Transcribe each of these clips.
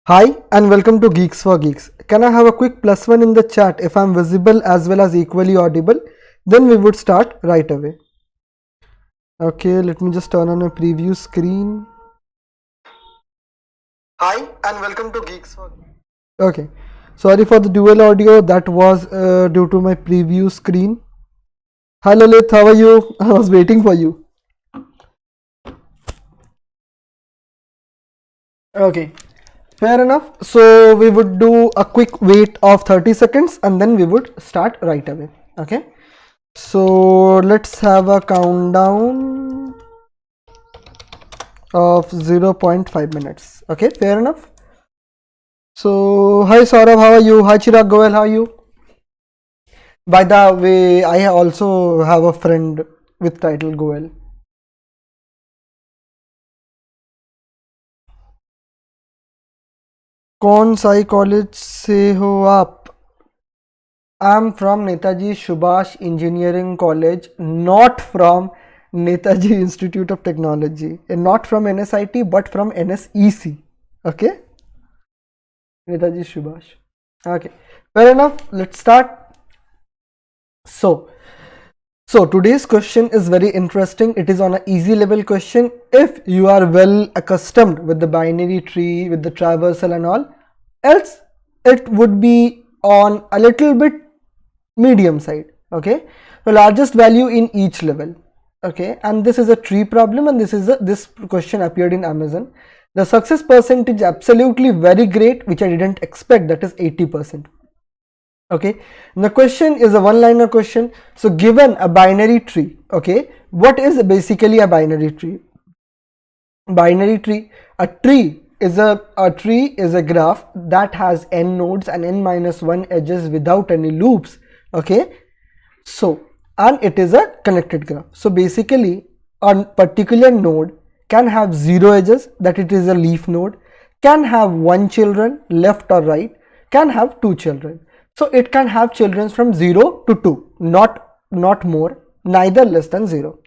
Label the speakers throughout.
Speaker 1: Hi and welcome to Geeks for Geeks. Can I have a quick +1 in the chat if I'm visible as well as equally audible? Then we would start right away. Okay, let me just turn on a preview screen. Hi and welcome to Geeks for Geeks. Okay, sorry for the dual audio, that was due to my preview screen. Hi Lalit, how are you? I was waiting for you. Okay. Fair enough. So we would do a quick wait of 30 seconds and then we would start right away. Okay. So let's have a countdown of 0.5 minutes. Okay, fair enough. So hi Saurabh, how are you? Hi Chirag Goel, how are you? By the way, I also have a friend with title Goel. कौन सा college से हो आप? I'm from Netaji Subhash Engineering College, not from Netaji Institute of Technology, and not from NSIT, but from NSEC. Okay, Netaji Subhash. Okay, fair enough. Let's start. So today's question is very interesting. It is on an easy level question. If you are well accustomed with the binary tree, with the traversal and all, else it would be on a little bit medium side. Okay, the largest value in each level. Okay, and this is a tree problem, and this question appeared in Amazon. The success percentage absolutely very great, which I didn't expect, that is 80%. Okay, and the question is a one-liner question. So given a binary tree, okay, what is basically a binary tree? Binary tree, a tree is a graph that has n nodes and n minus 1 edges without any loops. Okay, so and it is a connected graph. So basically a particular node can have 0 edges, that it is a leaf node, can have 1 children left or right, can have 2 children. So it can have children from 0 to 2, not more, neither less than 0.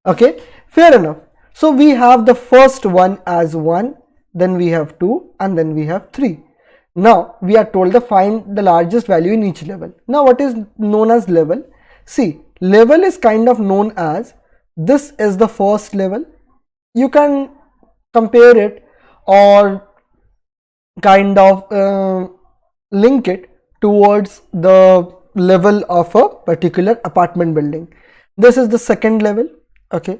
Speaker 1: Okay, fair enough. So we have the first one as 1, then we have 2, and then we have 3. Now we are told to find the largest value in each level. Now what is known as level? See, level is kind of known as, this is the first level. You can compare it or kind of link it towards the level of a particular apartment building. This is the second level. Okay,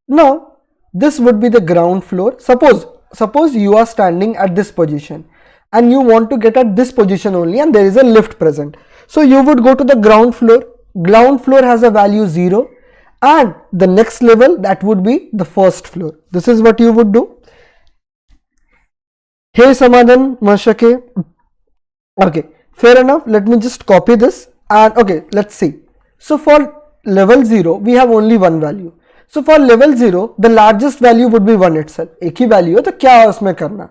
Speaker 1: now this would be the ground floor. Suppose you are standing at this position and you want to get at this position only, and there is a lift present. So you would go to the ground floor. Ground floor has a value 0, and the next level, that would be the first floor. This is what you would do. Hey Samadhan Mashake. Okay, fair enough. Let me just copy this, and okay, let's see. So for level 0 we have only one value. So for level 0 the largest value would be 1 itself. एक ही value है, तो क्या उसमें करना?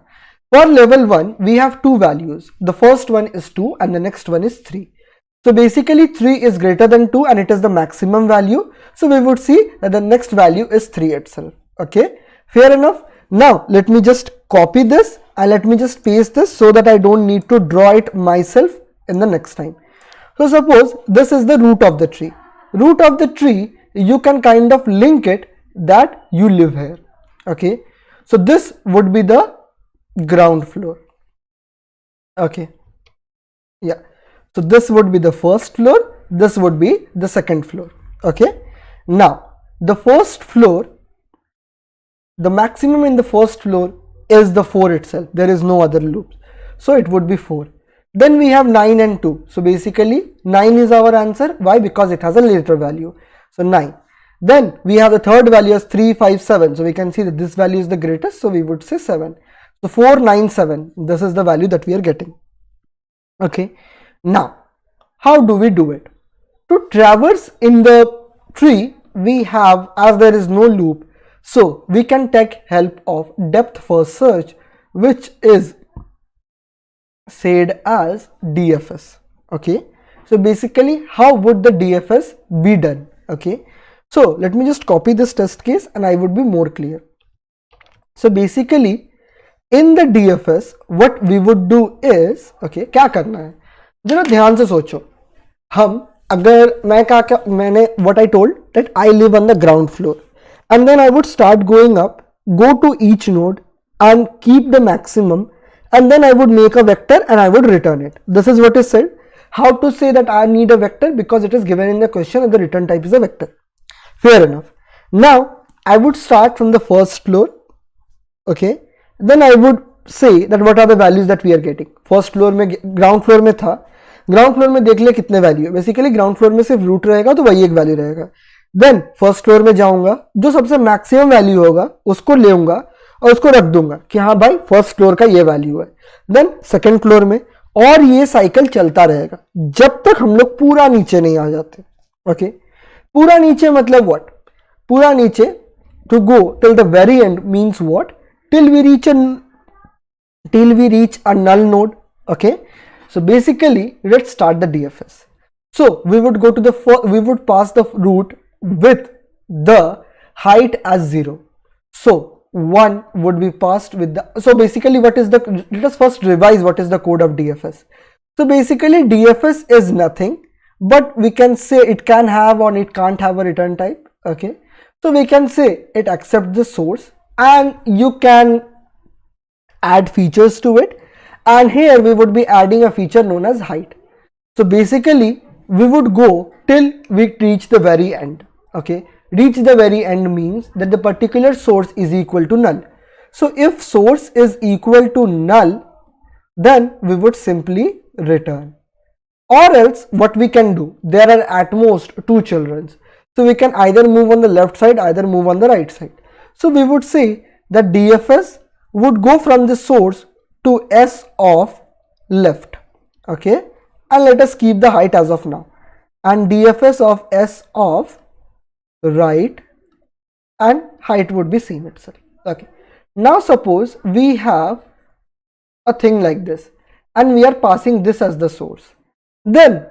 Speaker 1: For level 1 we have two values. The first one is 2 and the next one is 3. So basically 3 is greater than 2 and it is the maximum value. So we would see that the next value is 3 itself. Okay, fair enough. Now let me just copy this and let me just paste this so that I don't need to draw it myself in the next time. So suppose this is the root of the tree. Root of the tree, you can kind of link it that you live here. Okay, so this would be the ground floor. Okay, yeah, so this would be the first floor, this would be the second floor. Okay, now the first floor, the maximum in the first floor is the 4 itself, there is no other loops, so it would be 4. Then we have 9 and 2, so basically 9 is our answer. Why? Because it has a later value, so 9. Then we have the third value as 3, 5, 7, so we can see that this value is the greatest, so we would say 7. So 4, 9, 7, this is the value that we are getting. Okay, now how do we do it? To traverse in the tree, we have, as there is no loop, so we can take help of depth first search, which is said as DFS. Okay, so basically how would the DFS be done? Okay, so let me just copy this test case and I would be more clear. So basically in the DFS what we would do is, okay, क्या करना है जरा ध्यान से सोचो. हम अगर मैंने what I told that I live on the ground floor and then I would start going up, go to each node and keep the maximum, and then I would make a vector and I would return it. This is what is said. How to say that I need a vector? Because it is given in the question and the return type is a vector. Fair enough. Now I would start from the first floor, okay, then I would say that what are the values that we are getting. First floor में ground floor में था, ground floor में देख ले कितने value है. Basically ground floor में सिर्फ रूट रहेगा तो वही एक वैल्यू रहेगा. देन फर्स्ट फ्लोर में जाऊंगा, जो सबसे मैक्सिमम वैल्यू होगा उसको लेऊंगा और उसको रख दूंगा कि हाँ भाई फर्स्ट फ्लोर का ये वैल्यू है. देन सेकंड फ्लोर में, और ये साइकिल चलता रहेगा जब तक हम लोग पूरा नीचे नहीं आ जाते. ओके, पूरा नीचे मतलब व्हाट? पूरा नीचे to go till the very end means what? Till we reach a null node. Okay, so basically let's start the DFS. So we would go to we would pass the route with the height as 0. So 1 would be passed with the, so basically what is the, let us first revise what is the code of DFS. So basically DFS is nothing but we can say it can have or it can't have a return type. Okay, so we can say it accepts the source and you can add features to it, and here we would be adding a feature known as height. So basically we would go till we reach the very end. Okay, reach the very end means that the particular source is equal to null. So if source is equal to null, then we would simply return. Or else what we can do, there are at most 2 children, so we can either move on the left side, either move on the right side. So we would say that DFS would go from the source to S of left. Okay, and let us keep the height as of now, and DFS of S of right, and height would be same itself. Okay, now suppose we have a thing like this and we are passing this as the source. Then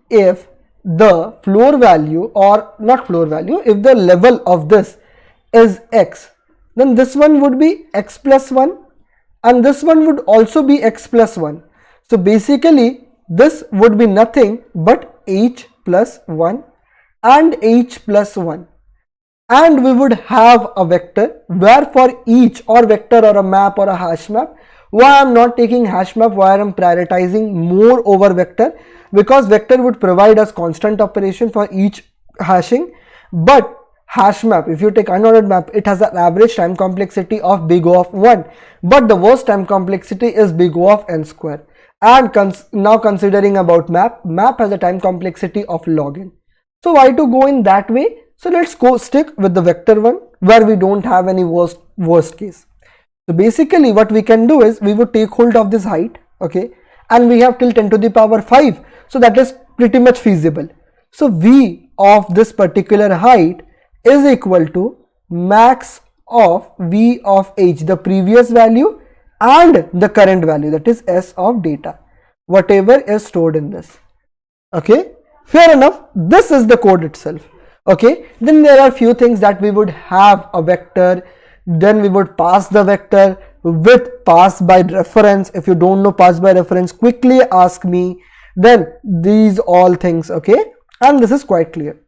Speaker 1: if the floor value, or not floor value, if the level of this is x, then this one would be x plus 1 and this one would also be x plus 1. So basically this would be nothing but h plus 1 and h plus 1, and we would have a vector where for each, or vector or a map or a hash map. Why I am not taking hash map, why I am prioritizing more over vector? Because vector would provide us constant operation for each hashing, but hash map, if you take unordered map, it has an average time complexity of big O of 1, but the worst time complexity is big O of n square. And now considering about map has a time complexity of log n. So why to go in that way? So let's go stick with the vector one where we don't have any worst case. So basically what we can do is we would take hold of this height, okay, and we have till 10 to the power 5, so that is pretty much feasible. So V of this particular height is equal to max of V of h, the previous value and the current value, that is S of data, whatever is stored in this. Okay, fair enough. This is the code itself. Okay, then there are few things that we would have a vector, then we would pass the vector with pass by reference. If you don't know pass by reference, quickly ask me. Then these all things, okay, and this is quite clear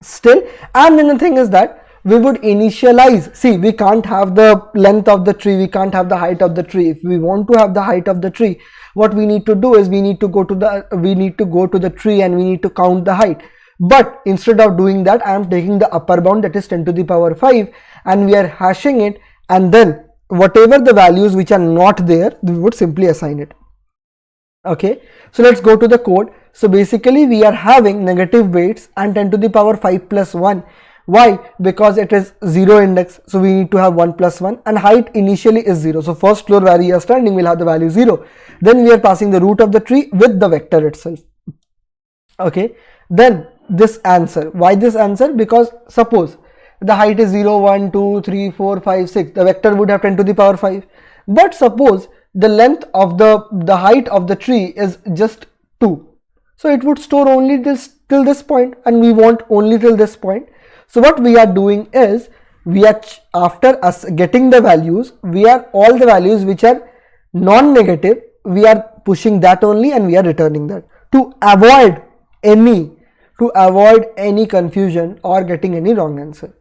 Speaker 1: still. And then the thing is that we would initialize, see, we can't have the length of the tree, we can't have the height of the tree. If we want to have the height of the tree, what we need to do is we need to go to the tree and we need to count the height. But instead of doing that, I am taking the upper bound, that is 10 to the power 5, and we are hashing it, and then whatever the values which are not there, we would simply assign it. Okay, so let's go to the code. So basically we are having negative weights and 10 to the power 5 plus 1. Why? Because it is 0 index, so we need to have 1 plus 1, and height initially is 0. So first floor where we are standing will have the value 0. Then we are passing the root of the tree with the vector itself. Okay, then this answer. Why this answer? Because suppose the height is 0, 1, 2, 3, 4, 5, 6. The vector would have 10 to the power 5. But suppose the length of the height of the tree is just 2. So it would store only till this point, and we want only till this point. So what we are doing is we are after us getting the values, we are all the values which are non-negative, we are pushing that only and we are returning that to avoid any confusion or getting any wrong answer.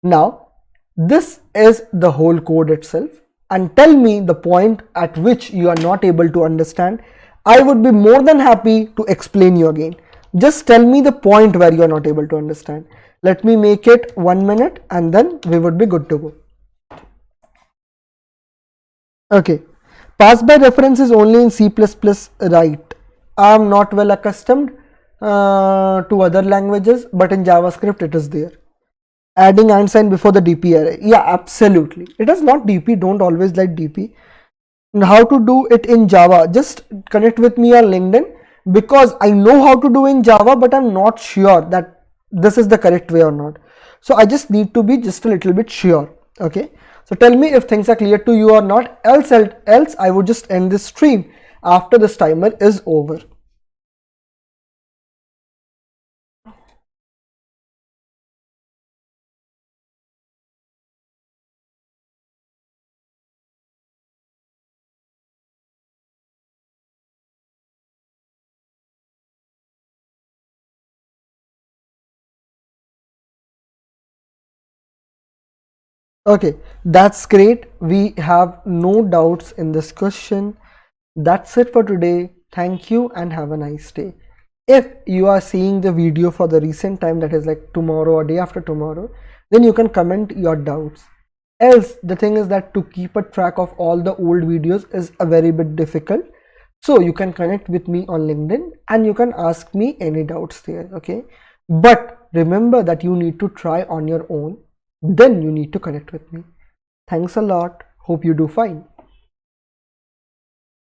Speaker 1: Now this is the whole code itself, and tell me the point at which you are not able to understand. I would be more than happy to explain you again. Just tell me the point where you are not able to understand. Let me make it 1 minute and then we would be good to go. Okay, pass by reference is only in C++, right? I am not well accustomed to other languages, but in JavaScript it is there. Adding and sign before the DP array, yeah, absolutely. It is not DP, don't always like DP. And how to do it in Java? Just connect with me on LinkedIn, because I know how to do in Java, but I'm not sure that this is the correct way or not. So I just need to be just a little bit sure. Okay, so tell me if things are clear to you or not, else I would just end this stream after this timer is over. Okay, that's great. We have no doubts in this question. That's it for today. Thank you and have a nice day. If you are seeing the video for the recent time, that is like tomorrow or day after tomorrow, then you can comment your doubts. Else the thing is that to keep a track of all the old videos is a very bit difficult. So you can connect with me on LinkedIn and you can ask me any doubts there. Okay, but remember that you need to try on your own, then you need to connect with me. Thanks a lot. Hope you do fine.